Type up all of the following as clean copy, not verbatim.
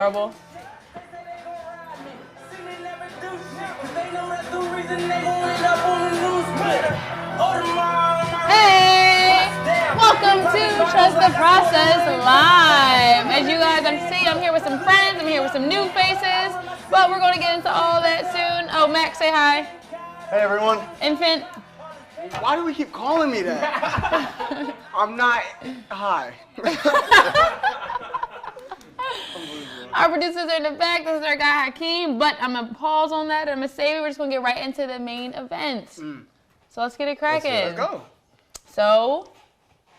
Horrible. Hey! Welcome to Trust the Process Live. As you guys see, I'm here with some friends. I'm here with some new faces. But we're going to get into all that soon. Oh, Max, say hi. Hey, everyone. Infant. Why do we keep calling me that? I'm not. Hi. Our producers are in the back. This is our guy Hakim. But I'm going to pause on that. I'm going to save it. We're just going to get right into the main event. So let's get it cracking. Let's go. So,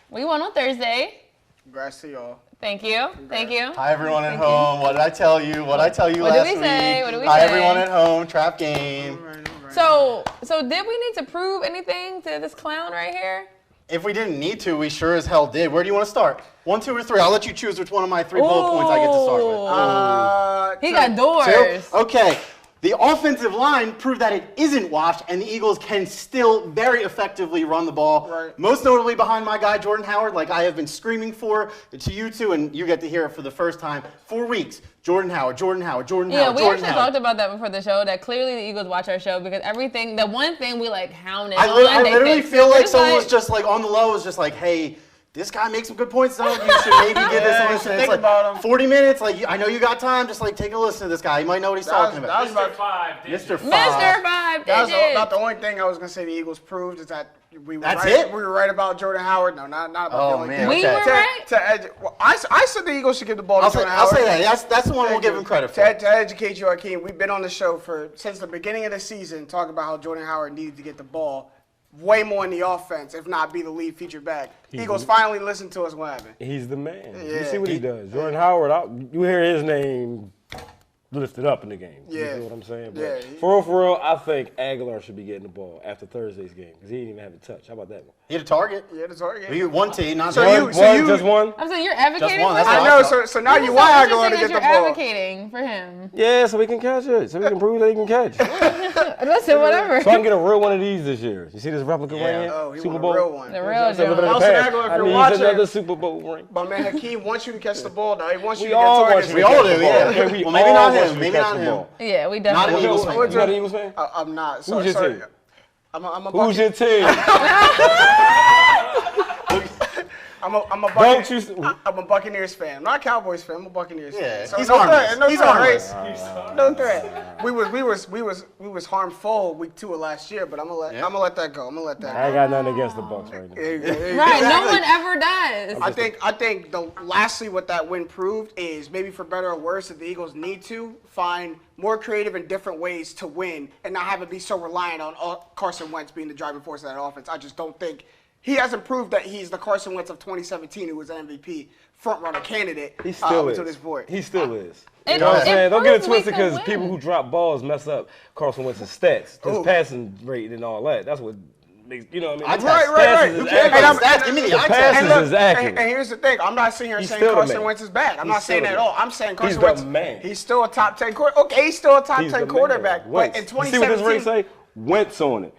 we won on Thursday. Congrats to y'all. Thank you. Thank you. Hi, everyone at home. What did I tell you? What did I tell you What last did we week? say? What did we Hi, say? everyone at home. Trap game. All right. So did we need to prove anything to this clown right here? If we didn't need to, we sure as hell did. Where do you want to start? 1, 2, or 3? I'll let you choose which one of my 3 bullet points I get to start with. He got doors. 2? Okay. The offensive line proved that it isn't washed, and the Eagles can still very effectively run the ball. Right. Most notably behind my guy, Jordan Howard, like I have been screaming for to you two, and you get to hear it for the first time. 4 weeks. Jordan Howard, Jordan Howard, Jordan Howard, Yeah, we Jordan actually Howard. talked about that before the show, that clearly the Eagles watch our show because everything, the one thing we like hounded I on, they literally fixed feel it. like It's someone was just like on the low, was just like, hey, this guy makes some good points. Some of you should maybe give this a listen. It's think like about him. 40 minutes. Like I know you got time. Just like take a listen to this guy. You might know what he's talking That about. was about Mr. 5. Mr. 5 That was digits. about the only thing I was gonna say the Eagles proved is that we were That's right. it? We were right about Jordan Howard. No, not about the only man. thing. We Okay. were right? Well, I said the Eagles should give the ball to Jordan I'll Howard. say that. That's the one we'll give him credit for. To educate you, Hakeem, we've been on the show since the beginning of the season talking about how Jordan Howard needed to get the ball way more in the offense, if not be the lead featured back. Eagles finally listened to us. What happened? He's the man. Yeah. You see what he does. Jordan Howard, you hear his name lifted up in the game. Yeah. You know what I'm saying? But Yeah. for real, I think Agholor should be getting the ball after Thursday's game because he didn't even have a touch. How about that one? He had a target. Yeah, the target. We one team, not So two. you- Just one? I'm saying you're advocating Just one, for that's him? all I know. thought. So now you So want what you're Agholor saying to is get the you're ball. advocating for him. Yeah, so we can catch it. So we can prove that he can catch. Listen, whatever. So I can get a real one of these this year. You see this replica Yeah. ring? Oh, he Super want a Bowl? real one. The real That's a little bit Joe. of the Nelson past. Agholor, if I you're need watching- another Super Bowl ring. But man, Hakeem wants you to catch the ball. Now he wants you We to get all want targets. you We to all catch do, the ball. yeah. Okay, we Well, maybe all not want him, you to maybe catch not the him. ball. Yeah, we Not definitely. an Eagles fan. You not an Eagles fan? I'm not. Who's Sorry, your sorry. team? I'm a Who's your team? I'm a Don't Buccaneers. you? I'm a Buccaneers fan. I'm not a Cowboys fan. I'm a Buccaneers Yeah, fan. So he's no harmless. threat. No He's threat, harmless. right? No threat. We was harmful week 2 of last year, but I'm gonna let that go. I'm gonna let that I ain't got nothing against the Bucks right now. go. Right, no one ever does. I think lastly what that win proved is maybe for better or worse that the Eagles need to find more creative and different ways to win and not have it be so reliant on Carson Wentz being the driving force of that offense. I just don't think he hasn't proved that he's the Carson Wentz of 2017 who was an MVP front-runner candidate He still is. to this point. He still is. It- You know what I'm it saying? Don't get it proves we twisted can because win. people who drop balls mess up Carson Wentz's stats, his Ooh. passing rate and all that. That's what makes, you know what I mean? Right, His right. passes You is can't- accurate. and Stats, give me the The eye passes test. look, is accurate. and here's the thing. I'm not sitting here He's saying still the Carson man. Wentz is bad. I'm He's not saying still that at the all. man. I'm saying He's Carson the Wentz. man. He's still a top 10 quarterback. Okay, he's still a top He's 10 the quarterback. man. But Wentz. in You see what this ring 2017, say? Wentz on it.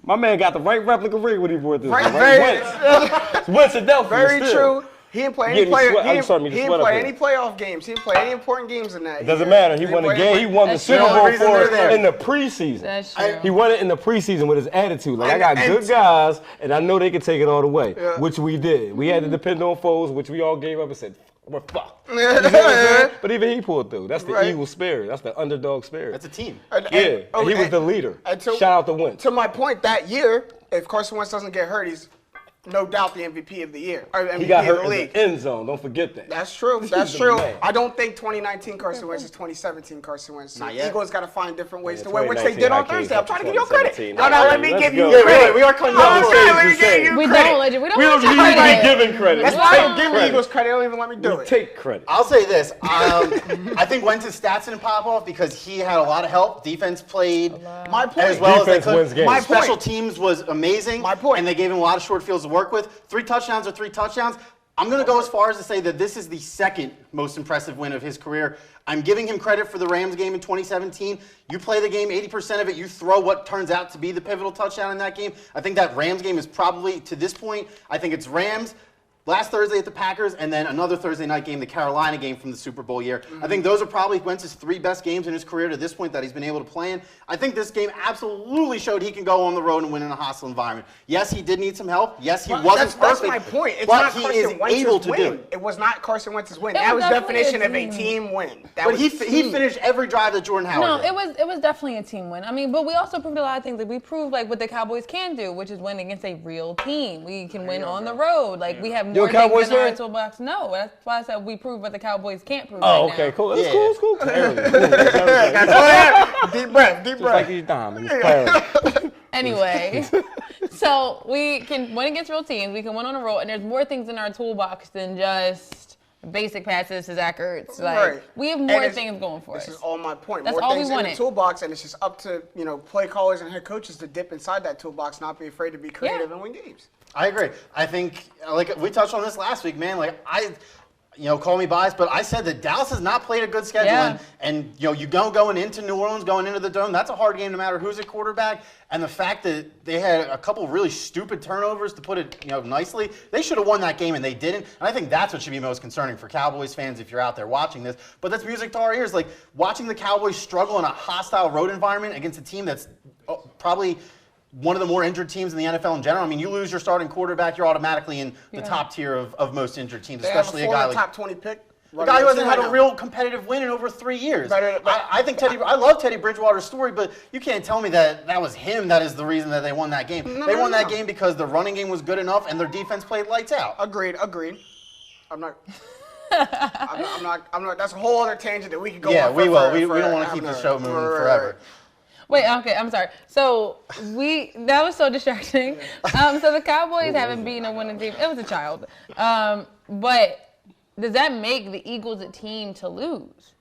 My man got the right replica ring when he brought this. Right, one, very- Wentz. Wentz and Delphi. very still. true. He didn't play You any getting player. sweat- He I'm didn't, sorry, me to he sweat didn't up play here. any playoff games. He didn't play any important games in that. It doesn't matter. He won the game. He won the That's Super true. Bowl The only reason for they're us there. in the preseason. That's true. He won it in the preseason with his attitude. Like, I got And- good guys, and I know they can take it all the way, Yeah. which we did. We had to depend on foes, which we all gave up and said, we're fucked. You know what I'm saying? But even he pulled through. That's the Right. Eagle spirit. That's the underdog spirit. That's a team. And- Yeah, and- and he was and- the leader. and to- Shout out to Wentz. To my point, that year, if Carson Wentz doesn't get hurt, he's no doubt the MVP of the year. Or MVP He got of hurt the in league. the end zone. Don't forget that. That's true. He's That's the true. man. I don't think 2019 Carson Wentz is 2017 Carson Wentz. So Not the yet. Eagles got to find different ways Yeah, to win, which they did 2019 on Hakeem Thursday. I'm trying to give you credit. 2017. No, no, let me Let's give you go. Yeah, credit. we are cutting Hold down on, the let stage. me give you We credit. don't let you. We don't We want don't you need to credit. be giving credit. That's We why I take don't give the credit. Eagles credit. They don't even let me do We it. take credit. I'll say this. I think Wentz's stats didn't pop off because he had a lot of help. Defense played My point. as well Defense as they wins could. games. My point. Special teams was amazing. My point. And they gave him a lot of short fields to work with. 3 touchdowns are 3 touchdowns. I'm going to go as far as to say that this is the second most impressive win of his career. I'm giving him credit for the Rams game in 2017. You play the game 80% of it, you throw what turns out to be the pivotal touchdown in that game. I think that Rams game is probably, to this point, I think it's Rams, last Thursday at the Packers, and then another Thursday night game, the Carolina game from the Super Bowl year. I think those are probably Wentz's 3 best games in his career to this point that he's been able to play in. I think this game absolutely showed he can go on the road and win in a hostile environment. Yes, he did need some help. Yes, he wasn't perfect. That's my point. It's but not he Carson is Wentz's able to win. do it. It was not Carson Wentz's win. It That was was definition definitely of a a team win. But he finished every drive that Jordan Howard did. No, it was definitely a team win. I mean, but we also proved a lot of things. Like we proved like what the Cowboys can do, which is win against a real team. We can win on the road. Like we have more things Cowboys in our fan? toolbox. No, that's why I said we proved what the Cowboys can't prove. Oh, right okay, now. cool. That's Yeah. cool. It's cool. Clarity. Deep breath. Just like he's dying. It's clarity. Anyway, so we can win against real teams. We can win on the road, and there's more things in our toolbox than just basic passes to Zach Ertz. Like we have more things going for us. This is all my point. That's More all we things in wanted. the toolbox, and it's just up to play callers and head coaches to dip inside that toolbox, not be afraid to be creative and win games. I agree. I think, like we touched on this last week, man. Like call me biased, but I said that Dallas has not played a good schedule, and you going into New Orleans, going into the Dome. That's a hard game, no matter who's at quarterback. And the fact that they had a couple really stupid turnovers, to put it nicely, they should have won that game and they didn't. And I think that's what should be most concerning for Cowboys fans if you're out there watching this. But that's music to our ears. Like watching the Cowboys struggle in a hostile road environment against a team that's probably one of the more injured teams in the NFL in general. I mean, you lose your starting quarterback, you're automatically in the top tier of most injured teams, especially a guy like top 20 pick. A guy who hasn't had a real competitive win in over 3 years. I think I love Teddy Bridgewater's story, but you can't tell me that was him that is the reason that they won that game. They won that game because the running game was good enough and their defense played lights out. Agreed. I'm not. I'm not. That's a whole other tangent that we could go on. Yeah, we will. We don't want to keep the show moving forever. Wait, okay, I'm sorry. So that was so distracting. So the Cowboys haven't beaten a winning team. It was a child. But does that make the Eagles a team to lose?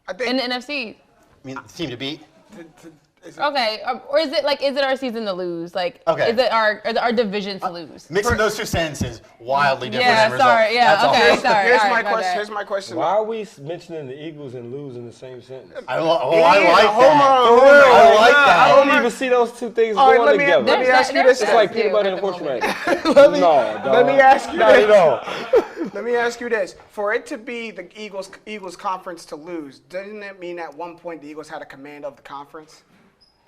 I think in the NFC? I mean, the team to beat? Okay, or is it our season to lose? Like, okay. Is it our division to lose? Mixing those two sentences, wildly different. Yeah, sorry. Yeah, That's okay, all. sorry. Here's my question. Why are we mentioning the Eagles and lose in the same sentence? I like that. I like that. I don't even see those two things going together. Let me ask you this. It's like peanut butter and horse ranch. Let me ask you this. Not at all. Let me ask you this. For it to be the Eagles conference to lose, doesn't it mean at one point the Eagles had a command of the conference?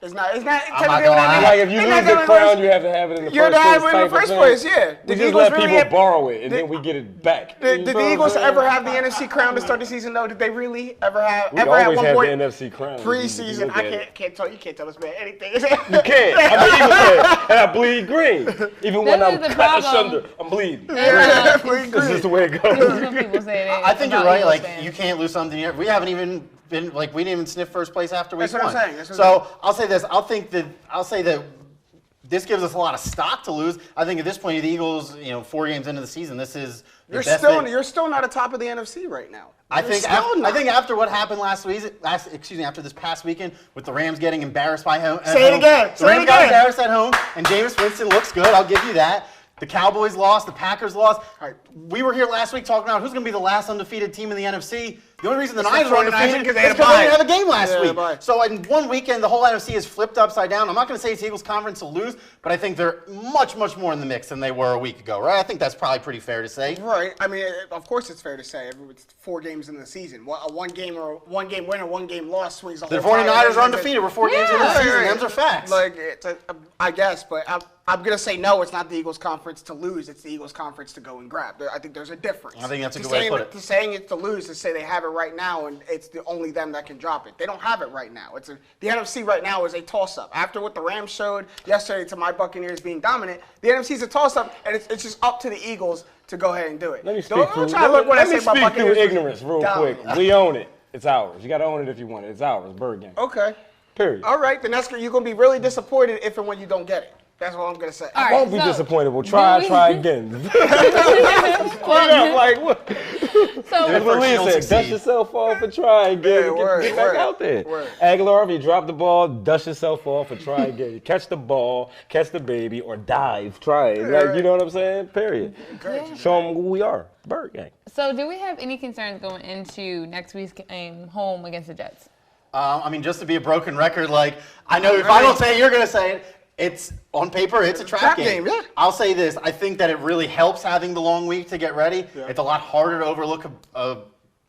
It's not. I'm not gonna lie. Like if you lose the crown, you have to have it in the You're first to place. have it in the first place, yeah. We just let people borrow it, and then we get it back. Did the Eagles ever have the NFC crown to start the season, though? Did they really ever have? We ever at always one have point, the NFC crown. Preseason, I can't tell. You can't tell us man anything. You can't. I'm an Eagles fan, and I bleed green. Even when I'm cut asunder, I'm bleeding. This is the way it goes. I think you're right. Like you can't lose something yet. We haven't even been we didn't even sniff first place after week one. That's what I'm saying. So I'll say this. I'll say that this gives us a lot of stock to lose. I think at this point, the Eagles, 4 games into the season, this is you're still not atop of the NFC right now. I think after what happened after this past weekend with the Rams getting embarrassed by home. Say it again. The Rams got embarrassed at home, and Jameis Winston looks good. I'll give you that. The Cowboys lost. The Packers lost. We were here last week talking about who's going to be the last undefeated team in the NFC. The only reason the Niners are undefeated is because they didn't have a game last week. So in one weekend, the whole NFC is flipped upside down. I'm not going to say it's the Eagles' conference to lose, but I think they're much, much more in the mix than they were a week ago, right? I think that's probably pretty fair to say. Right. I mean, of course it's fair to say. It's 4 games in the season. A one game win or 1 game loss swings the whole The 49ers are undefeated. We're 4 games into the season. Those are facts. Like, I guess, but I'm going to say no, it's not the Eagles' conference to lose. It's the Eagles' conference to go and grab. I think there's a difference. I think that's a good way to put it. Saying it's to lose is say they have it right now and it's only them that can drop it. They don't have it right now. The NFC right now is a toss-up. After what the Rams showed yesterday to my Buccaneers being dominant, the NFC is a toss-up, and it's just up to the Eagles to go ahead and do it. Let me speak through ignorance real quick. Dominant. We own it. It's ours. You got to own it if you want it. It's ours. Bird game. Okay. Period. All right, then you're going to be really disappointed if and when you don't get it. That's what I'm going to say. I won't be disappointed. We'll try again. Like what? So Lee said, dust yourself off and try again. Get back out there. Agholor, if you drop the ball, dust yourself off and try again. Catch the ball, catch the baby, or dive. Try it. Like, you know what I'm saying? Period. Yeah. Show them who we are. Bird gang. So do we have any concerns going into next week's game home against the Jets? I mean, just to be a broken record, like, I know if I don't say it, you're going to say it. It's on paper, it's a trap game. Yeah. I'll say this: I think that it really helps having the long week to get ready. Yeah. It's a lot harder to overlook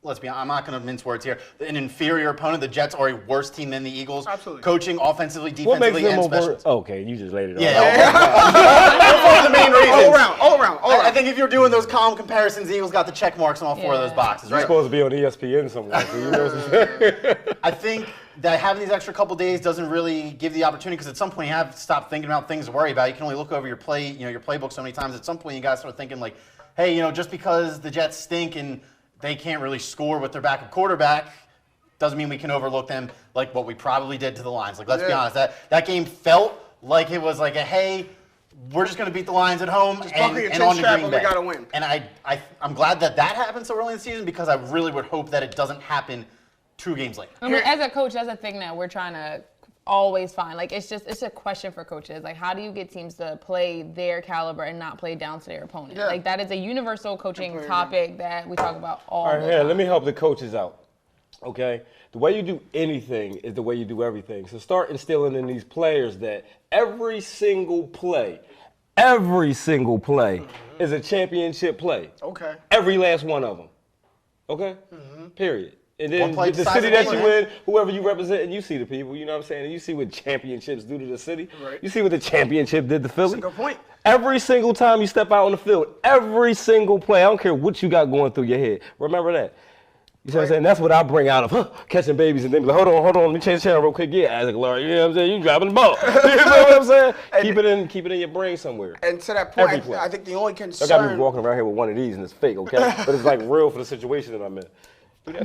let's be honest, I'm not going to mince words here. An inferior opponent. The Jets are a worse team than the Eagles. Absolutely. Coaching, offensively, defensively, and special. Okay, you just laid it on. Yeah. The main reasons. All around. I think if you're doing those column comparisons, the Eagles got the check marks on all 4 of those boxes, right? You're supposed to be on ESPN somewhere. So you know what I'm saying? I think that having these extra couple days doesn't really give the opportunity, because at some point you have to stop thinking about things to worry about. You can only look over your playbook so many times. At some point you got to start thinking like, hey, just because the Jets stink and they can't really score with their backup quarterback doesn't mean we can overlook them like what we probably did to the Lions. Like, let's be honest, that game felt like it was like hey, we're just going to beat the Lions at home and on to Green Bay. We got to win. And I'm glad that happened so early in the season, because I really would hope that it doesn't happen 2 games later. I mean, as a coach, that's a thing that we're trying to always find. Like, it's a question for coaches. Like, how do you get teams to play their caliber and not play down to their opponent? Yeah. Like, that is a universal coaching topic that we talk about all the time. Let me help the coaches out. Okay? The way you do anything is the way you do everything. So start instilling in these players that every single play is a championship play. Okay. Every last one of them. Okay? Period. And then the city that you in, whoever you represent, and you see the people, you know what I'm saying? And you see what championships do to the city. Right. You see what the championship did to Philly. That's a good point. Every single time you step out on the field, every single play, I don't care what you got going through your head. Remember that. You see what I'm saying? That's what I bring out of catching babies, and then be like, hold on, let me change the channel real quick. Yeah, Agholor, you know what I'm saying? You dropping the ball. You know what I'm saying? Keep it in your brain somewhere. And to that point, I think the only concern. I got me walking around here with one of these, and it's fake, okay? But it's like real for the situation that I'm in.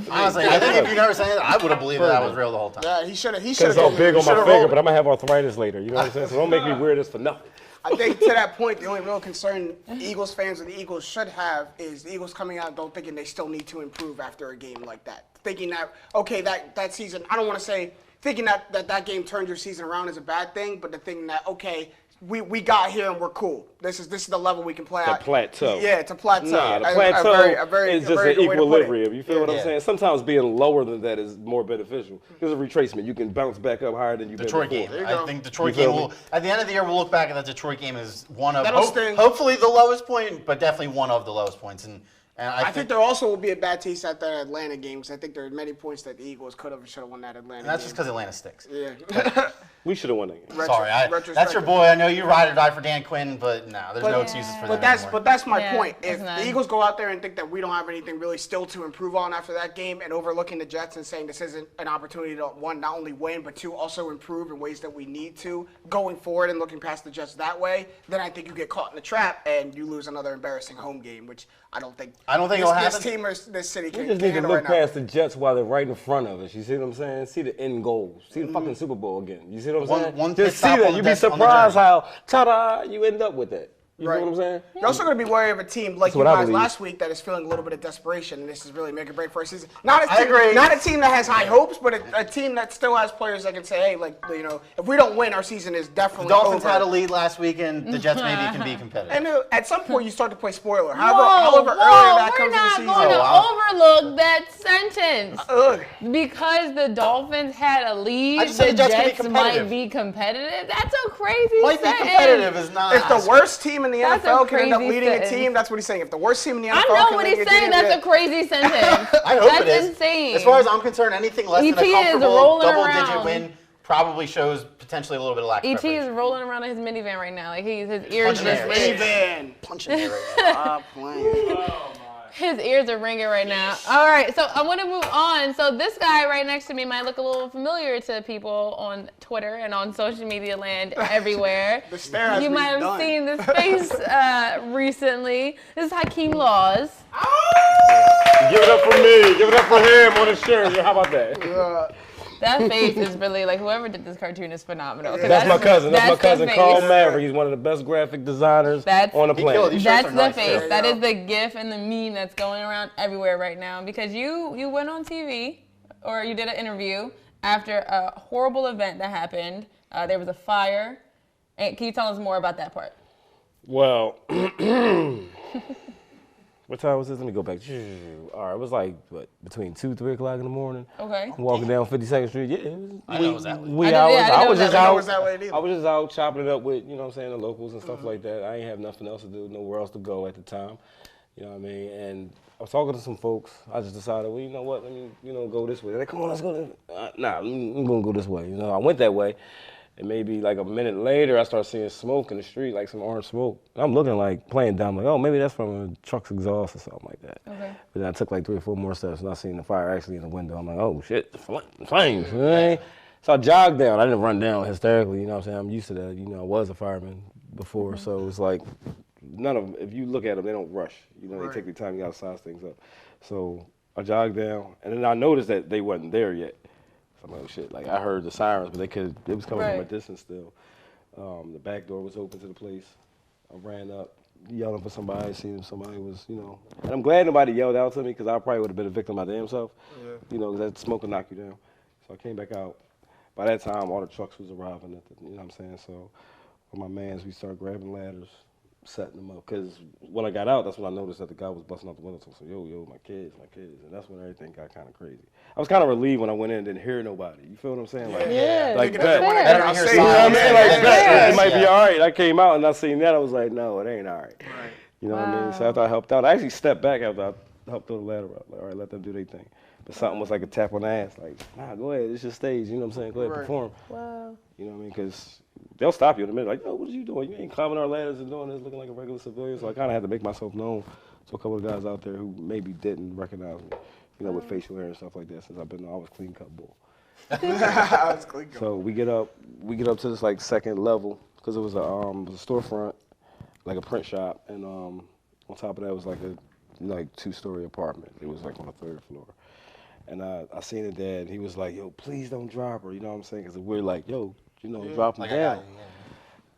Honestly, I think if you never said it, I would have believed that was real the whole time. Yeah, he should have. It's all big on my finger, but I'm going to have arthritis later. You know what I'm saying? So don't make me wear this for nothing. I think to that point, the only real concern Eagles fans or the Eagles should have is the Eagles coming out don't thinking they still need to improve after a game like that. Thinking that, okay, that season, I don't want to say, thinking that game turned your season around is a bad thing, but the thinking that, okay, we got here and we're cool. This is the level we can play at. The plateau. Yeah, it's a plateau. Nah, the plateau is just an equilibrium. You feel what I'm saying? Sometimes being lower than that is more beneficial. There's a retracement. You can bounce back up higher than you've been Detroit before. game. I think Detroit game will, at the end of the year, we'll look back at that Detroit game as one of, hopefully the lowest point, but definitely one of the lowest points. And I think there also will be a bad taste at that Atlanta game, because I think there are many points that the Eagles could have and should have won that Atlanta game. And that's just because Atlanta sticks. Yeah. We should have won that game. Sorry, that's your boy. I know you ride or die for Dan Quinn, but no, there's no excuses for that anymore. But that's my point. If the Eagles go out there and think that we don't have anything really still to improve on after that game, and overlooking the Jets and saying this isn't an opportunity to, one, not only win, but two, also improve in ways that we need to going forward and looking past the Jets that way, then I think you get caught in the trap and you lose another embarrassing home game, which I don't think it'll happen. This team or this city can We just need to look past the Jets while they're right in front of us. You see what I'm saying? See the end goals. See the fucking Super Bowl again. You see what I'm saying? Just see that. You'd be surprised how, ta-da, you end up with that. You know what I'm saying? You're also going to be wary of a team like you guys last week that is feeling a little bit of desperation, and this is really make or break for a season. Not a team that has high hopes, but a team that still has players that can say, hey, like, if we don't win, our season is definitely over. The Dolphins had a lead last week, and the Jets maybe can be competitive. And at some point, you start to play spoiler. However earlier that comes in the season. We're not going to overlook that sentence. Because the Dolphins had a lead, the Jets might be competitive. That's a crazy sentence. Might be competitive is not. If the worst team in the NFL can end up leading a team, that's what he's saying. If the worst team in the NFL I know what he's saying. That's a crazy sentence. I hope it is. That's insane. As far as I'm concerned, anything less than a comfortable double-digit win probably shows potentially a little bit of lack of E.T. preparation. is rolling around in his minivan right now. Like his ears just minivan. Punching air right now. His ears are ringing right now. All right, so I want to move on. So this guy right next to me might look a little familiar to people on Twitter and on social media land everywhere. You might have seen this face recently. This is Hakim Laws. Give it up for me. Give it up for him on his shirt. How about that? That face is really, like, whoever did this cartoon is phenomenal. That's my cousin. That's my cousin, Carl Maverick. He's one of the best graphic designers on the planet. That's the face. That is the gif and the meme that's going around everywhere right now. Because you went on TV, or you did an interview, after a horrible event that happened. There was a fire. And can you tell us more about that part? Well, What time was this? Let me go back. All right, it was like, what, between 2, 3 o'clock in the morning. Okay. I'm walking down 52nd Street. Yeah, I know it was that late. I was just either. I was just out chopping it up with, you know what I'm saying, the locals and stuff like that. I ain't have nothing else to do, nowhere else to go at the time. You know what I mean? And I was talking to some folks. I just decided, well, you know what? Let me, go this way. They're like, come on, let's go. Nah, I'm going to go this way. I went that way. And maybe like a minute later, I started seeing smoke in the street, like some orange smoke. And I'm looking like, playing dumb, like, oh, maybe that's from a truck's exhaust or something like that. Okay. But then I took like 3 or 4 more steps and I seen the fire actually in the window. I'm like, oh shit, flames. You know what I mean? So I jogged down. I didn't run down hysterically, you know what I'm saying? I'm used to that. I was a fireman before, so it's like, if you look at them, they don't rush. They take their time, you gotta size things up. So I jogged down, and then I noticed that they wasn't there yet. So I'm like, oh shit, like I heard the sirens, but it was coming from a distance still. The back door was open to the place. I ran up, yelling for somebody, seeing if somebody was, and I'm glad nobody yelled out to me, because I probably would have been a victim my damn self, because that smoke will knock you down. So I came back out. By that time, all the trucks was arriving, you know what I'm saying? So with my mans, we started grabbing ladders, setting them up. Because when I got out, that's when I noticed that the guy was busting out the window. So I said, yo, my kids. And that's when everything got kind of crazy. I was kind of relieved when I went in and didn't hear nobody. You feel what I'm saying? Like, like that. You know what I mean? Like that. It might be all right. I came out and I seen that. I was like, no, it ain't all right. You know what I mean? So after I helped out, I actually stepped back after I helped throw the ladder up. Like, all right, let them do their thing. But something was like a tap on the ass. Like, nah, go ahead. It's your stage. You know what I'm saying? Go ahead, perform. Wow. You know what I mean? Because they'll stop you in a minute. Like, yo, what are you doing? You ain't climbing our ladders and doing this looking like a regular civilian. So I kind of had to make myself known to a couple of guys out there who maybe didn't recognize me, with facial hair and stuff like that, since I was clean cut bull. So we get up to this like second level, because it was a storefront, like a print shop, and on top of that was like a 2-story apartment. It was like on the 3rd floor. And I seen it there, and he was like, yo, please don't drop her, you know what I'm saying? Because we're like, yo, drop him down.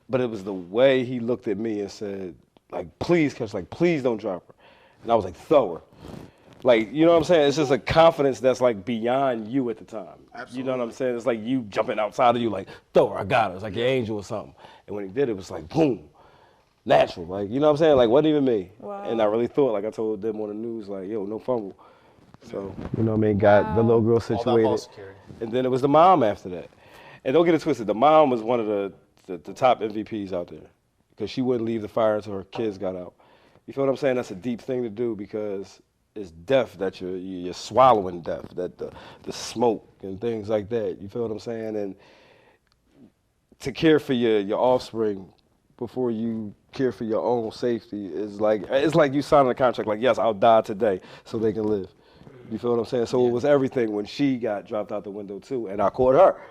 But it was the way he looked at me and said, like, please catch, like, please don't drop her. And I was like, throw her. Like, you know what I'm saying? It's just a confidence that's like beyond you at the time. Absolutely. You know what I'm saying? It's like you jumping outside of you, like, throw her, I got her. It's like your angel or something. And when he did, it was like, boom, natural. Like, you know what I'm saying? Like, wasn't even me. Wow. And I really thought, like I told them on the news, like, yo, no fumble. So, you know what I mean? Got the little girl situated. And then it was the mom after that. And don't get it twisted, the mom was one of the top MVPs out there, because she wouldn't leave the fire until her kids got out. You feel what I'm saying? That's a deep thing to do, because it's death that you're swallowing death, that the smoke and things like that. You feel what I'm saying? And to care for your offspring before you care for your own safety is like, it's like you signing a contract, like, yes, I'll die today so they can live. You feel what I'm saying? So it was everything when she got dropped out the window too, and I caught her.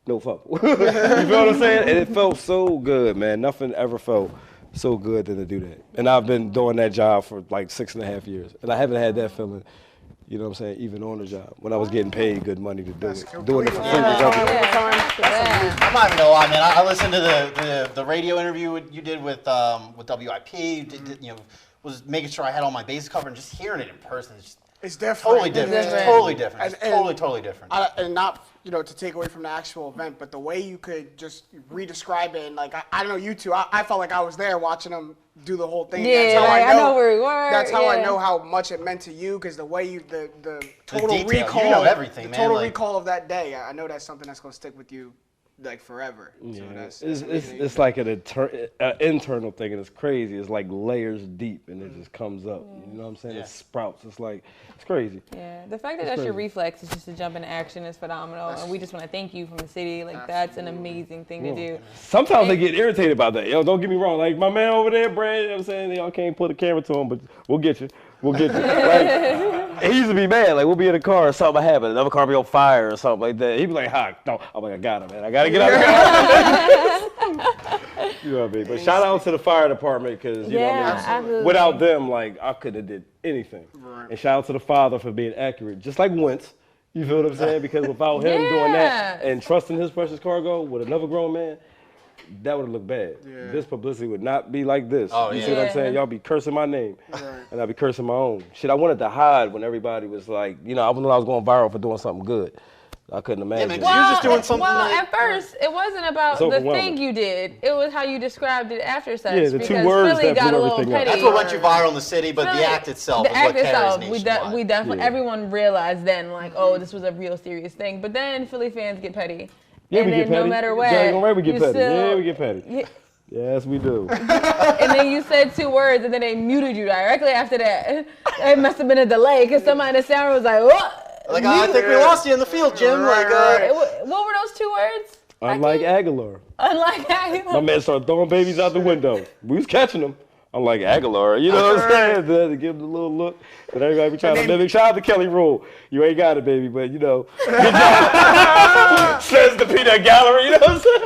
No fumble. You feel what I'm saying? And it felt so good, man. Nothing ever felt so good than to do that. And I've been doing that job for like 6.5 years, and I haven't had that feeling, you know what I'm saying, even on the job, when I was getting paid good money to do it. Doing it for free. I'm not even gonna lie, man. I listened to the radio interview you did with WIP. Was making sure I had all my bases covered, and just hearing it in person. It's definitely totally different. It's totally different. It's totally different. And not, to take away from the actual event, but the way you could just re-describe it, and like, I don't know you two, I felt like I was there watching them do the whole thing. Yeah, that's how I know where we were. That's how I know how much it meant to you, because the way the total detail, recall, everything, the total recall of that day, I know that's something that's gonna stick with you like forever. Yeah, so it's like an internal thing, and it's crazy. It's like layers deep, and it just comes up. You know what I'm saying? It sprouts. It's like, it's crazy. Yeah, the fact that that's your reflex is just to jump into action is phenomenal, and we just want to thank you from the city. Like, that's an amazing thing to do. Sometimes they get irritated about that. Yo, don't get me wrong. Like, my man over there, Brad, you know what I'm saying? Y'all can't put a camera to him, but we'll get you. We'll get you. Like, he used to be mad. Like, we'll be in the car or something happen. Another car be on fire or something like that. He'd be like, no. I'm like, I got him, man. I got to get out of the car. You know what I mean? But shout out to the fire department, because, you know what I mean? Without them, like, I couldn't have did anything. Right. And shout out to the father for being accurate. Just like Wentz. You feel what I'm saying? Because without him doing that and trusting his precious cargo with another grown man, that would have looked bad. Yeah. This publicity would not be like this. Oh, you see what I'm saying? Y'all be cursing my name, and I'll be cursing my own. Shit, I wanted to hide when everybody was like, I knew I was going viral for doing something good. I couldn't Yeah, imagine. man, 'cause you're just doing something Well, like- at first, it wasn't about It's the overwhelming. thing you did. It was how you described it after sex. Yeah, the two because words Philly that got blew a little everything up. petty. That's what went you viral in the city, but Philly- the act itself the is act what carries itself, nationwide. we definitely, Yeah. everyone realized then, like, oh, this was a real serious thing. But then Philly fans get petty. Yeah, and we then get petty. no matter what, Daggone right we get you petty. still- Yeah, we get petty. Yeah. Yes, we do. And then you said 2 words, and then they muted you directly after that. It must have been a delay, because somebody in the sound room was like, what? Like, I think we lost you in the field, Jim. Like, What were those 2 words? Unlike Agholor. Unlike My Agholor. man started throwing babies out the window. We was catching them. I'm like, Agholor, you know what I'm saying? To give them a little look. But everybody be trying to mimic. Shout out to Kelly Rule. You ain't got it, baby, but you know. Good job. Says the peanut gallery, you know what I'm saying?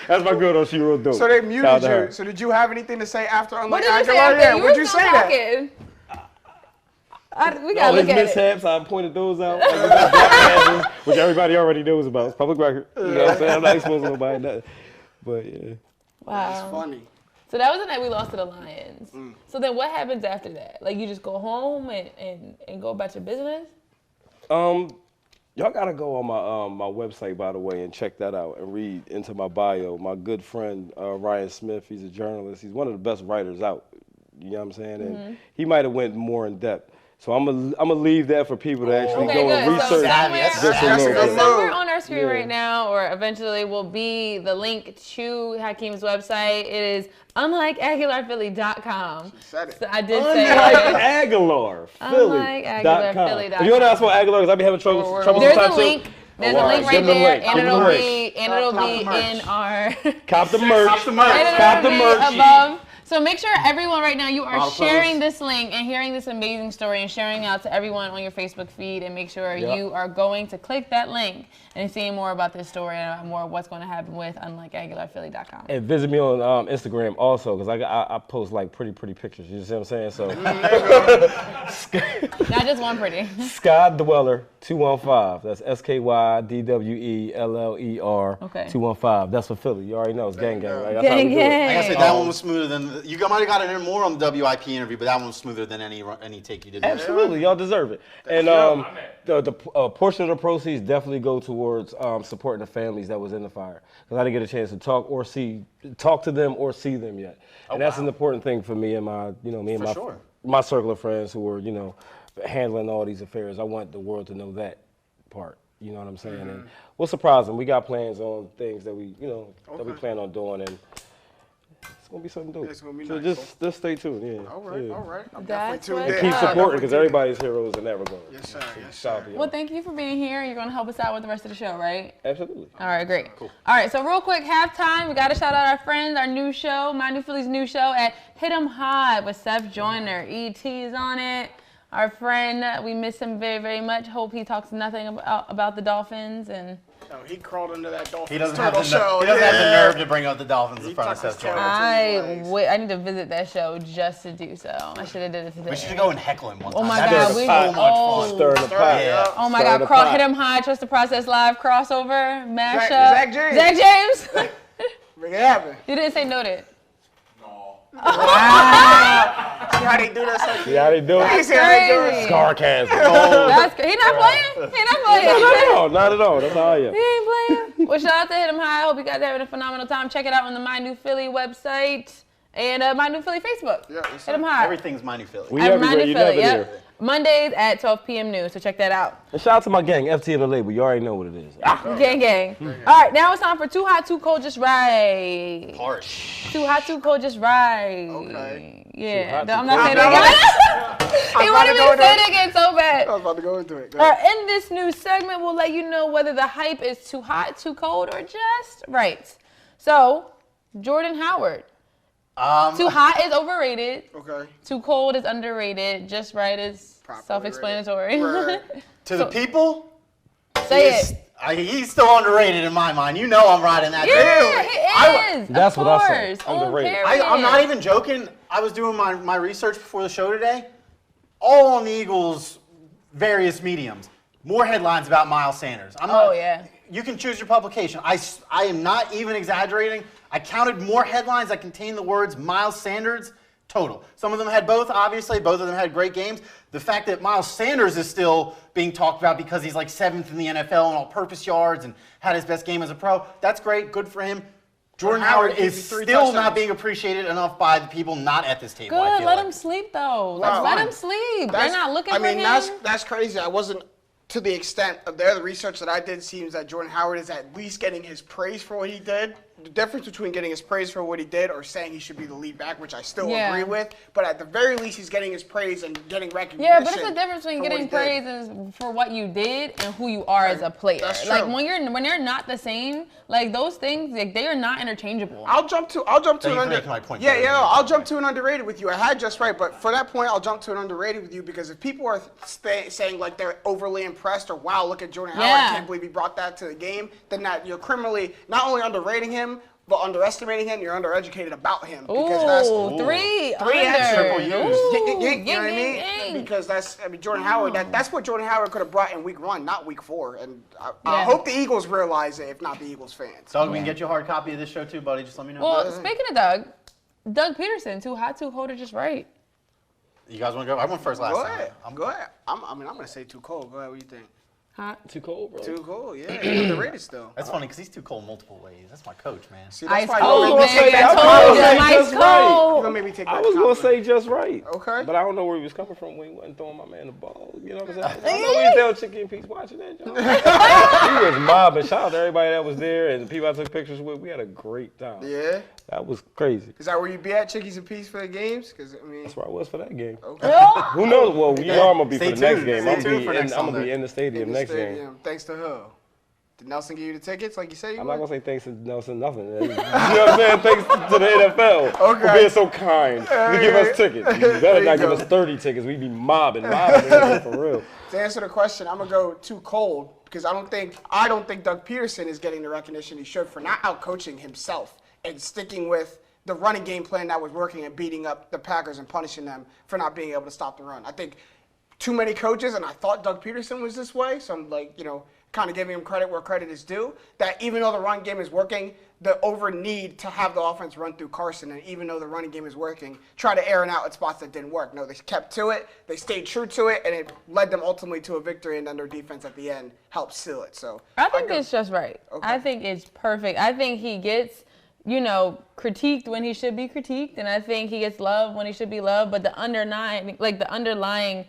That's my girl, though. She real dope. So they Shout out muted to her. you. So did you have anything to say after What Unlike did you say Agholor? after? Yeah, You what'd were you still say that? talking. We All gotta his look at it. mishaps, I pointed those out. Like, we got black which everybody already knows about. It's public record. You know what I'm saying? I'm not exposing nobody. Nothing. But yeah. Wow. It's funny. So that was the night we lost to the Lions. So then what happens after that? Like, you just go home and go about your business? Y'all gotta go on my website, by the way, and check that out and read into my bio. My good friend Ryan Smith, he's a journalist. He's one of the best writers out. You know what I'm saying? And he might have went more in depth. So I'm gonna leave that for people to actually Okay, go and good. So research somewhere, just a That's little good. bit. somewhere on our screen Yeah. right now, or eventually will be the link to Hakim's website. It is unlikeAguilarPhilly.com. said it. So I did say Unlike it. Agholor, Unlike Philly.com. AguilarPhilly.com. If you want to ask what Agholor is, I be having trouble There's a sometimes too. link. There's a All link right, right give them the there, link. and Give them it'll the be Cop the merch. in our. Cop the merch. Cop the merch. And Cop the it'll merch. be above. So make sure everyone right now, you are Model sharing clothes. this link and hearing this amazing story and sharing out to everyone on your Facebook feed, and make sure Yep. you are going to click that link and seeing more about this story and more of what's going to happen with unlikeAguilarPhilly.com. And visit me on Instagram also, because I post like pretty pictures. You see what I'm saying? So Not just one pretty. Sky Dweller 215. That's SKYDWELLER Okay. 215. That's for Philly. You already know it's gang. Like, that's how Gang, we do it. gang. Like I said, that one was smoother than you might have gotten in more on the WIP interview, but that one was smoother than any take you did. Absolutely, y'all deserve it. And the portion of the proceeds definitely go towards supporting the families that was in the fire. Because I didn't get a chance to talk to them or see them yet. And that's an important thing for me and my circle of friends who were, handling all these affairs. I want the world to know that part. You know what I'm saying? And we'll surprise them. We got plans on things that we plan on doing, and it's gonna be something dope. It's gonna be So nice. just stay tuned. Yeah. All right, Yeah. all right. I'm That's definitely what's tuned in. up. Keep Yeah, supporting, because everybody's heroes in that regard. Yes, sir. Yes, Shout out sir. to y'all. Well, thank you for being here. You're going to help us out with the rest of the show, right? Absolutely. All right, great. Cool. All right, so real quick, halftime. We got to shout out our friends, our new show, My New Philly's new show at Hit 'em High with Seth Joyner. E.T. is on it. Our friend, we miss him very, very much. Hope he talks nothing about the Dolphins. And Oh, he crawled under that Dolphins He doesn't have turtle show. the nerve to bring up the Dolphins in front of tucked his Seth tail. Joyner. I need to visit that show just to do so. I should have did it today. We should go and heckle him one time. Oh my That'd God, be we so much fun. Stirring the pot. Yeah. Oh my Stirring God, the pot. Hit 'em High, Trust the Process Live crossover, mashup. Zach James. Zach James. Make it happen. You didn't say noted. See how they do that? See how they do He it? said how they do it. Crazy. Sarcasm. That's he not playing. He not playing. Not at all. Not at all. That's how I am. He ain't playing. Well, shout out to Hit 'em High. I hope you guys are having a phenomenal time. Check it out on the My New Philly website and My New Philly Facebook. Yeah, yes, Hit 'em High. Everything's My New Philly. We At My everywhere. New You Philly, never yep. there. Mondays at 12 p.m. noon, so check that out. And shout out to my gang, FT and the label. You already know what it is. Gang, gang. All right, now it's time for Too Hot, Too Cold, Just Right. Harsh. Too hot, too cold, just right. Okay. Yeah, hot, too I'm not cold. saying that again. He wanted me to say it again so bad. I was about to go into it. Go ahead. In this new segment, we'll let you know whether the hype is too hot, too cold, or just right. So, Jordan Howard. Too hot is overrated. Okay. Too cold is underrated. Just right is Properly self-explanatory. Right. To the people, Say he's, it. he's still underrated in my mind. You know I'm riding that Yeah, he is. That's of what I say. course. Underrated. I'm not even joking. I was doing my research before the show today. All on the Eagles' various mediums. More headlines about Miles Sanders. Oh, yeah. You can choose your publication. I am not even exaggerating. I counted more headlines that contain the words Miles Sanders Total. Some of them had both, obviously. Both of them had great games. The fact that Miles Sanders is still being talked about because he's like 7th in the NFL in all-purpose yards and had his best game as a pro, that's great. Good for him. Jordan Howard is still not being appreciated enough by the people not at this table. Good, let him sleep though. Let him sleep. They're not looking for him. That's crazy. I wasn't to the extent of the research that I did. Seems that Jordan Howard is at least getting his praise for what he did. The difference between getting his praise for what he did or saying he should be the lead back, which I still agree with, but at the very least he's getting his praise and getting recognition. Yeah, but it's a difference between getting praise for what you did and who you are as a player. That's true. Like when they're not the same, like those things, like, they are not interchangeable. I'll jump to an underrated. I'll jump to an underrated with you. I had just right, but for that point, I'll jump to an underrated with you because if people are saying like they're overly impressed or wow, look at Jordan Howard, I can't believe he brought that to the game, then that you're criminally not only underrating him, but underestimating him, you're undereducated about him. Because that's three and triple U's. You know what I mean? Because Jordan Howard, that's what Jordan Howard could have brought in week 1, not week 4. And I hope the Eagles realize it, if not the Eagles fans. Doug, we can get you a hard copy of this show too, buddy. Just let me know. Well, speaking of Doug Peterson, too hot, too cold, or just right? You guys want to go? I went first last time. Go ahead. I'm going to say too cold. Go ahead. What do you think? Hot. Too cold, bro. Too cold, yeah. Underrated still. That's funny because he's too cold multiple ways. That's my coach, man. See, that's ice why cold, baby. I Ice cold. I was going to say just right. Okay. But I don't know where he was coming from when he wasn't throwing my man the ball. You know what I'm saying? I know he was there with Chicken and Pete's watching that, John. He was mobbing. Shout out to everybody that was there and the people I took pictures with. We had a great time. Yeah. That was crazy. Is that where you be at, Chickies and Pete's for the games? Because that's where I was for that game. Okay. Who knows? Well, you know I'm going to be Stay for the next tuned. game. Stay tuned for next I'm going to Sunday. be in the stadium next game. Thanks to who? Did Nelson give you the tickets like you said you I'm would? not going to say thanks to Nelson nothing. You know what I'm saying? Thanks to the NFL for being so kind to give us tickets. You better not give us 30 tickets. We'd be mobbing for real. To answer the question, I'm going to go too cold because I don't think Doug Peterson is getting the recognition he should for not out-coaching himself and sticking with the running game plan that was working and beating up the Packers and punishing them for not being able to stop the run. I think too many coaches, and I thought Doug Peterson was this way, so I'm kind of giving him credit where credit is due, that even though the run game is working, the over need to have the offense run through Carson, and even though the running game is working, try to air it out at spots that didn't work. No, they kept to it, they stayed true to it, and it led them ultimately to a victory, and then their defense at the end helped seal it. So I think it's just right. Okay. I think it's perfect. I think he gets critiqued when he should be critiqued, and I think he gets loved when he should be loved. But the underlying,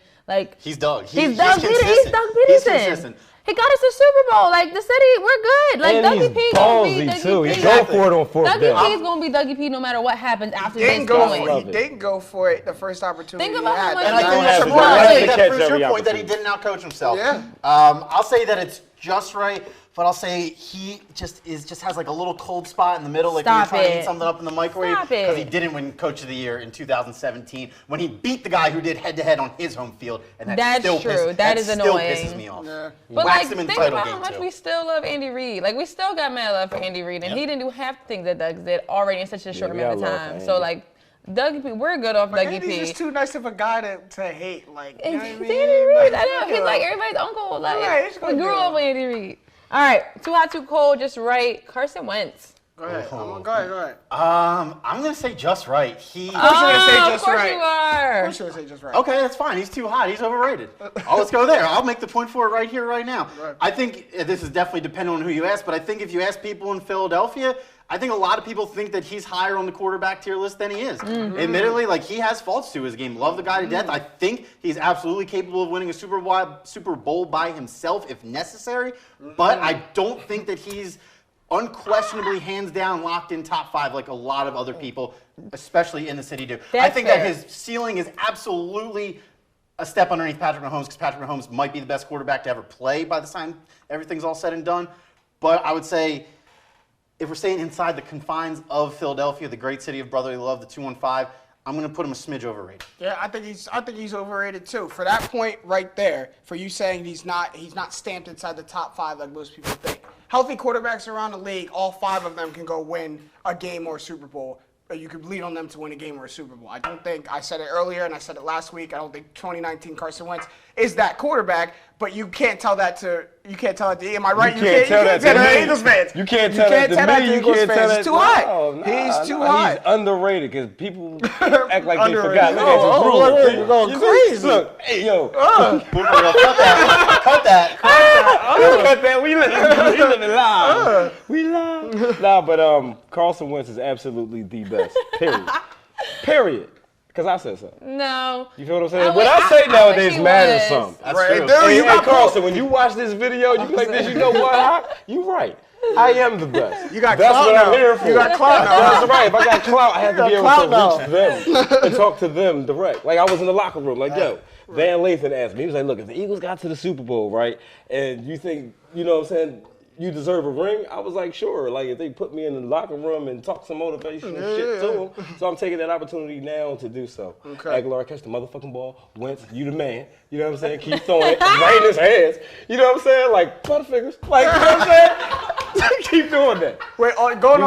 he's Doug. He's Doug Peterson. He got us a Super Bowl. Like the city, we're good. Like and Dougie P gonna be Dougie too. P. He go for it on fourth down. Dougie P is gonna be Dougie P no matter what happens after this point. He didn't go for it the first opportunity. Think about how much. And I think that proves your point that he didn't outcoach himself. Yeah. I'll say that it's just right. But I'll say he just has like a little cold spot in the middle, like when you're trying to heat something up in the microwave. Because he didn't win Coach of the Year in 2017 when he beat the guy who did head-to-head on his home field, and that still pisses me off. Yeah. But think about how much we still love Andy Reid. Like we still got mad love for Andy Reid, and he didn't do half the things that Doug did already in such a short amount of time. So like. Dougie P, we're good off Dougie P. He's just too nice of a guy to hate. Like, you know what I mean? Andy Reid, I know. He's like everybody's uncle. Like, we grew up with Andy Reid. All right, too hot, too cold, just right. Carson Wentz. Go ahead. Go ahead. I'm gonna say just right. Of course you're gonna say just right. You are. Of course you're gonna say just right. Okay, that's fine. He's too hot. He's overrated. Let's go there. I'll make the point for it right here, right now. Right. I think this is definitely dependent on who you ask, but I think if you ask people in Philadelphia, I think a lot of people think that he's higher on the quarterback tier list than he is. Mm-hmm. Admittedly, like he has faults to his game. Love the guy to death. I think he's absolutely capable of winning a Super Bowl by himself if necessary. But I don't think that he's unquestionably hands down locked in top 5 like a lot of other people, especially in the city do. I think that his ceiling is absolutely a step underneath Patrick Mahomes because Patrick Mahomes might be the best quarterback to ever play by the time everything's all said and done. But I would say, if we're staying inside the confines of Philadelphia, the great city of brotherly love, the 215, I'm going to put him a smidge overrated. Yeah, I think he's overrated too. For that point right there, for you saying he's not stamped inside the top 5 like most people think. Healthy quarterbacks around the league, all 5 of them can go win a game or a Super Bowl. you could lean on them to win a game or a Super Bowl. I don't think, I said it earlier and I said it last week, I don't think 2019 Carson Wentz is that quarterback, but you can't tell that to, am I right? You can't tell that to Eagles fans. You can't tell that to me. Eagles fans. He's too high. No, He's too high. He's underrated because people act like they forgot. You're going crazy. Look, hey, yo. Cut that. Cut that. We living live. We live. Nah, but Carson Wentz is absolutely the best. Period. Because I said so. No. You feel what I'm saying? What I say nowadays matters some. That's right. true. Dude, Hey, Carson, when you watch this video, you like this, you know what? You right. I am the best. You got That's clout what now. I'm here for. You got clout now. That's right. If I got clout, I have to be able clout to reach them and talk to them direct. Like I was in the locker room, like, yo, Van Lathan asked me, he was like, look, if the Eagles got to the Super Bowl, right, and you think, you know what I'm saying, you deserve a ring? I was like, sure. Like, if they put me in the locker room and talk some motivational shit to them. So I'm taking that opportunity now to do so. Okay. Agholor, catch the motherfucking ball. Wentz, you the man. You know what I'm saying? Keep throwing it right in his hands. You know what I'm saying? Like, butterfingers. Like, you know what I'm saying? Keep doing that. Wait, going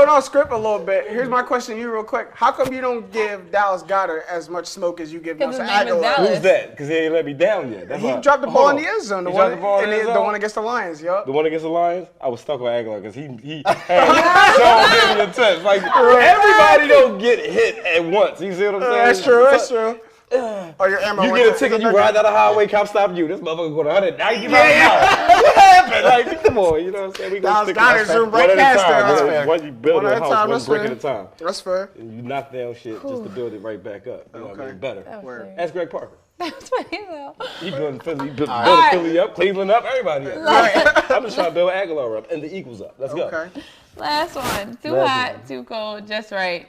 on script a little bit. Here's my question to you real quick. How come you don't give Dallas Goedert as much smoke as you give Because Nelson his name is Agholor? Dallas. Who's that? Because he ain't let me down yet. That's He why- dropped the Hold ball on. in the end zone. He dropped the ball in the end The zone? one against the Lions, yo. The one against the Lions, I was stuck with Agholor because he had so many attempts. Like, everybody don't get hit at once. You see what I'm saying? That's true. That's true. Oh, your ammo. You went get a there. ticket, you ride down the highway, cop stop you. This motherfucker going 190 miles an hour. What happened? Like, come on, you know what I'm saying? We Dallas stick Goedert to zoomed one right at a past time. there. That's fair. Once you build One a at a house, time, one that's brick fair. at a time. That's fair. And you knock down shit just to build it right back up. You know what I mean? Better. That was Word. weird. Ask Greg Parker. That's what he though. He building Philly, building right. Philly up, Cleveland up, everybody up. I'm just trying to build Agholor up and the Eagles up. Let's go. Okay. Last one. Too Last hot, one. too cold, just right.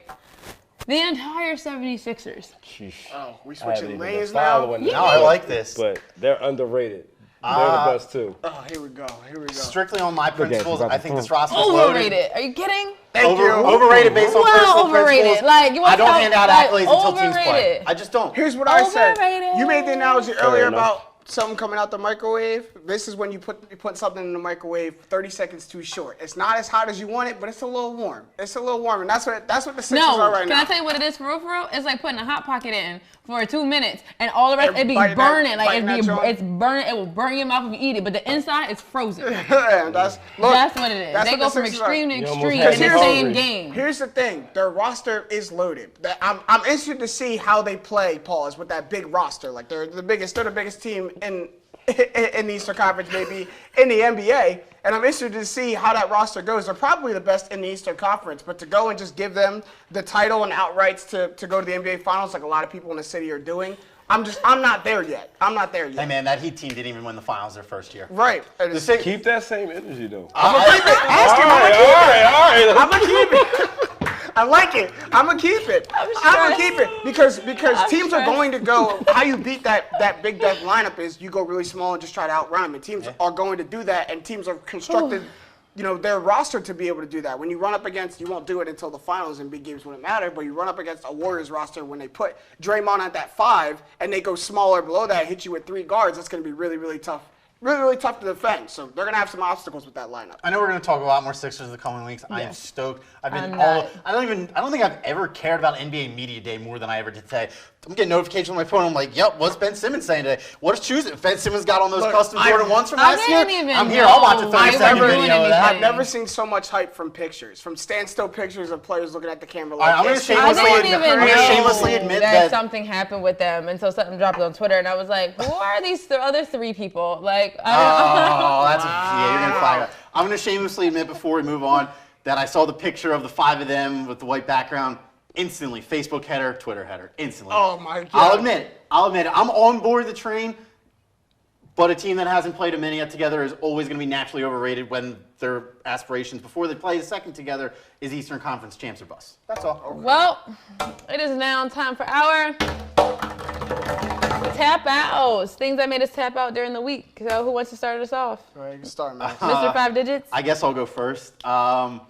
The entire 76ers. Sheesh. Oh, we I haven't switching even lanes been now. following Now I like this. But they're underrated. They're the best too. Oh, here we go. Here we go. Strictly on my principles, you. I think this roster is loaded. Overrated. Are you kidding? Thank you. Overrated based on Well, personal overrated. principles. Like, you want I don't to hand out like, accolades until teams play. overrated. I just don't. Here's what I said. Overrated. You made the analogy earlier enough. about something coming out the microwave. This is when you put something in the microwave 30 seconds too short. It's not as hot as you want it, but it's a little warm. It's a little warm, and that's what the Sixers are right can now. I tell you what it is for real? It's like putting a hot pocket in for 2 minutes, and all the rest And it be biting burning. that- Like biting that joint. it's burning. It will burn your mouth if you eat it, but the inside is frozen. Yeah, that's That's what it is. that's They what go the from Sixers extreme to You almost extreme had in me the same hungry. game. Here's the thing: their roster is loaded. I'm interested to see how they play. Pause with that big roster. Like they're the biggest team in the Eastern Conference, maybe in the NBA. And I'm interested to see how that roster goes. They're probably the best in the Eastern Conference, but to go and just give them the title and outrights to go to the NBA Finals, like a lot of people in the city are doing, I'm not there yet. I'm not there yet. Hey man, that Heat team didn't even win the finals their first year. Right. And The it's- Six- Keep that same energy though. Ask him. All right. I'm gonna keep it. I like it. I'm gonna keep it. I'm gonna stressed. keep it because I'm teams are stressed. going to go. How you beat that big death lineup is you go really small and just try to outrun them. And teams are going to do that. And teams are constructed, their roster to be able to do that. When you run up against, you won't do it until the finals and big games wouldn't matter. But you run up against a Warriors roster when they put Draymond at that 5 and they go smaller below that, hit you with 3 guards. That's going to be really, really tough. Really, really tough to defend. So they're gonna have some obstacles with that lineup. I know we're going to talk a lot more Sixers in the coming weeks. I am stoked. I've been I'm all. not. I don't think I've ever cared about NBA Media Day more than I ever did today. I'm getting notifications on my phone. I'm like, yep, what's Ben Simmons saying today? What is choosing? Ben Simmons got on those Look, custom Jordan 1s from I last year. didn't even I'm here. I'll watch a know 30-second they were video doing of that. anything. I've never seen so much hype from pictures, from standstill pictures of players looking at the camera. All right, Like I'm gonna this. I shamelessly- didn't I'm even gonna know shamelessly admit that- something happened with them until something dropped on Twitter, and I was like, "Who are these other 3 people?" Like, Oh, that's yeah, you're gonna fire. I'm gonna shamelessly admit before we move on that I saw the picture of the 5 of them with the white background. Instantly, Facebook header, Twitter header, instantly. Oh my God. I'll admit it. I'm on board the train, but a team that hasn't played a minute yet together is always going to be naturally overrated when their aspirations before they play a second together is Eastern Conference champs or bust. That's all. well, it is now time for our tap outs. Things that made us tap out during the week. So, who wants to start us off? All right, you can start, man. Mr. 5 Digits. I guess I'll go first. I'm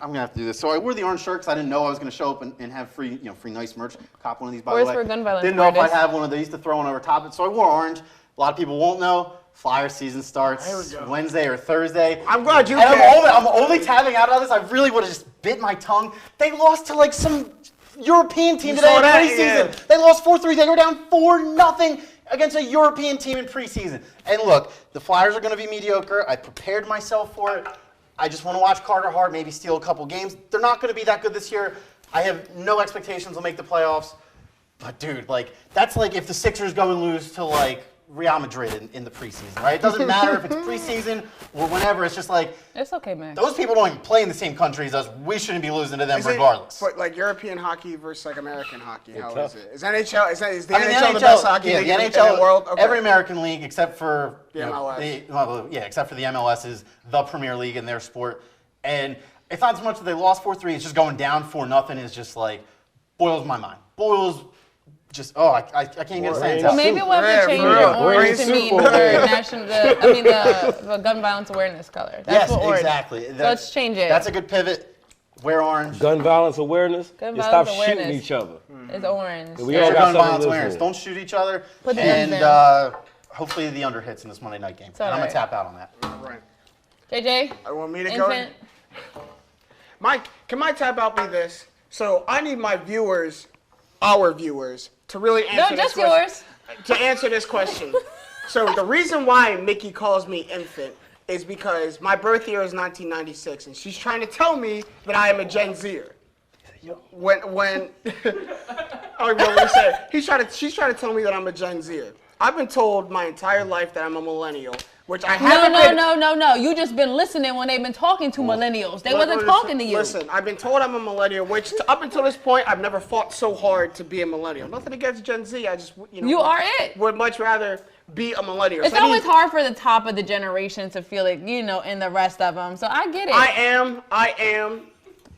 gonna have to do this. So I wore the orange shirt because I didn't know I was gonna show up and have free nice merch. Cop one of these, by Where's the way. for gun violence Didn't know if I'd awareness? have one of these to throw on over top of it. So I wore orange. A lot of people won't know. Flyer season starts Wednesday or Thursday. I'm glad you and came. I'm only tapping out on this. I really would have just bit my tongue. They lost to like some European team today in preseason. Yeah. They lost 4-3. They were down 4-0 against a European team in preseason. And look, the Flyers are going to be mediocre. I prepared myself for it. I just want to watch Carter Hart maybe steal a couple games. They're not going to be that good this year. I have no expectations they'll make the playoffs. But dude, like that's like if the Sixers go and lose to like Real Madrid in the preseason, right? It doesn't matter if it's preseason or whenever. It's just like it's okay, man. Those people don't even play in the same country as us. We shouldn't be losing to them regardless. But like European hockey versus like American hockey, how is it? Is NHL? Is the NHL the best hockey league in the world? Okay. Every American league except for the MLS. Except for the MLS is the premier league in their sport. And it's not so much that they lost 4-3. It's just going down 4-0 is just like boils my mind. Just I can't get a sentence out. Well, maybe we'll have to change your orange to mean the gun violence awareness color. That's what orange. Exactly. Let's change it. That's a good pivot. Wear orange. Gun violence awareness. Stop shooting each other. It's orange. We all got gun violence awareness. Don't shoot each other. And hopefully the under hits in this Monday night game. And I'm gonna tap out on that. Right. JJ. I want me to go. Mike, can my tap out be this? So I need my viewers, our viewers, to really answer this question. Yours. To answer this question. So the reason why Mickey calls me infant is because my birth year is 1996, and she's trying to tell me that I am a Gen Zer. When I don't know what he said. She's trying to tell me that I'm a Gen Zer. I've been told my entire life that I'm a millennial, which I haven't been. No. You just been listening when they've been talking to millennials. They wasn't talking to you. Listen, I've been told I'm a millennial, which up until this point, I've never fought so hard to be a millennial. Nothing against Gen Z. I just, you are it. Would much rather be a millennial. It's always hard for the top of the generation to feel it, in the rest of them. So I get it. I am.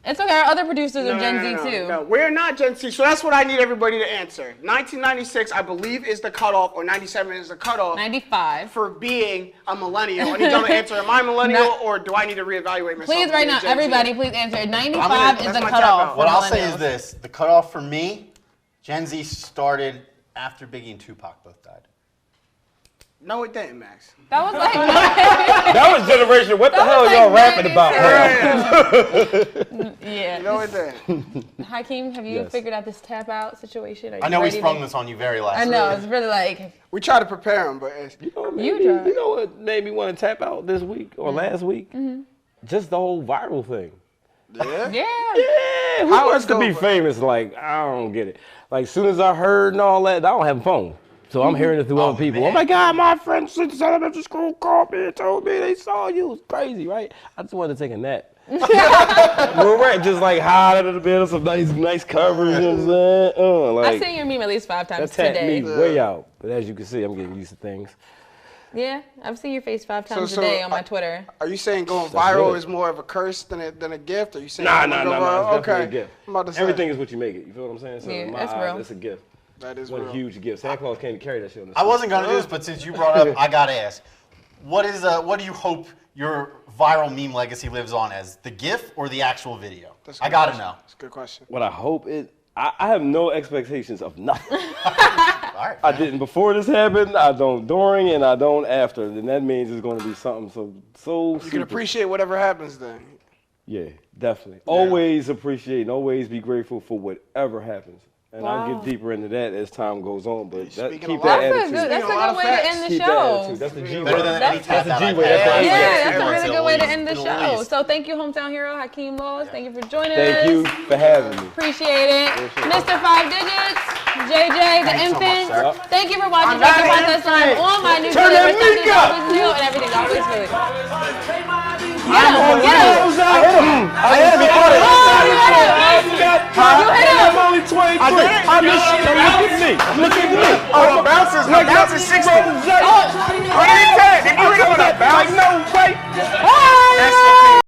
It's okay. Our other producers are Gen Z too. No, we're not Gen Z. So that's what I need everybody to answer. 1996, I believe, is the cutoff, or 97 is the cutoff. 95 for being a millennial. I need y'all to answer: am I a millennial, or do I need to reevaluate myself? Please, right now, everybody, please answer. 95 is the cutoff. What I'll say is this: the cutoff for me, Gen Z started after Biggie and Tupac both died. No, it didn't, Max. That was like that was generation. What the hell are y'all rapping about? Yeah. No, it didn't. Hakeem, have you figured out this tap out situation? I know we sprung this on you very last. I know it's really like we try to prepare him, but you know what made me want to tap out this week or last week? Mm-hmm. Just the whole viral thing. Yeah. Yeah. Who wants to be famous? Like I don't get it. Like soon as I heard and all that, I don't have a phone. So I'm hearing it through other people. Man. Oh my God, my friend since elementary school called me and told me they saw you. It's crazy, right? I just wanted to take a nap. We're right, just like hide under the bed of some nice covers. You know what I'm saying? I've seen your meme at least 5 times that today. Me way out. But as you can see, I'm getting used to things. Yeah, I've seen your face 5 times a day on my Twitter. Are you saying going viral is more of a curse than a gift? Are you saying no, it's okay. A gift. Everything is what you make it. You feel what I'm saying? So yeah, in my that's eyes, real. It's a gift. That is one huge gift. Santa Claus came to carry that shit on the I wasn't gonna do this, but since you brought up, I gotta ask. What do you hope your viral meme legacy lives on as? The GIF or the actual video? I gotta know. That's a good question. What I hope I have no expectations of nothing. All right. I didn't before this happened, I don't during, and I don't after. And that means it's gonna be something so You can appreciate whatever happens then. Yeah, definitely. Yeah. Always appreciate and always be grateful for whatever happens. And I'll get deeper into that as time goes on, but keep that attitude. That's a good way to end the show. That's the G way. That's the G way. Yeah, that's a really good way to end the show. So thank you, hometown hero Hakim Laws. Thank you for joining us. Thank you for having me. Appreciate it. Mr. 5 Digits, JJ, the infant. Thank you for watching Trust the Process Live on my new Twitter. Always new and everything's always good. Get him! I hit him. He caught it. You hit him. I'm only 23. Look at me. Oh, the bounce is 60. What did he say? Did you hit him on a bounce? Like, no, wait.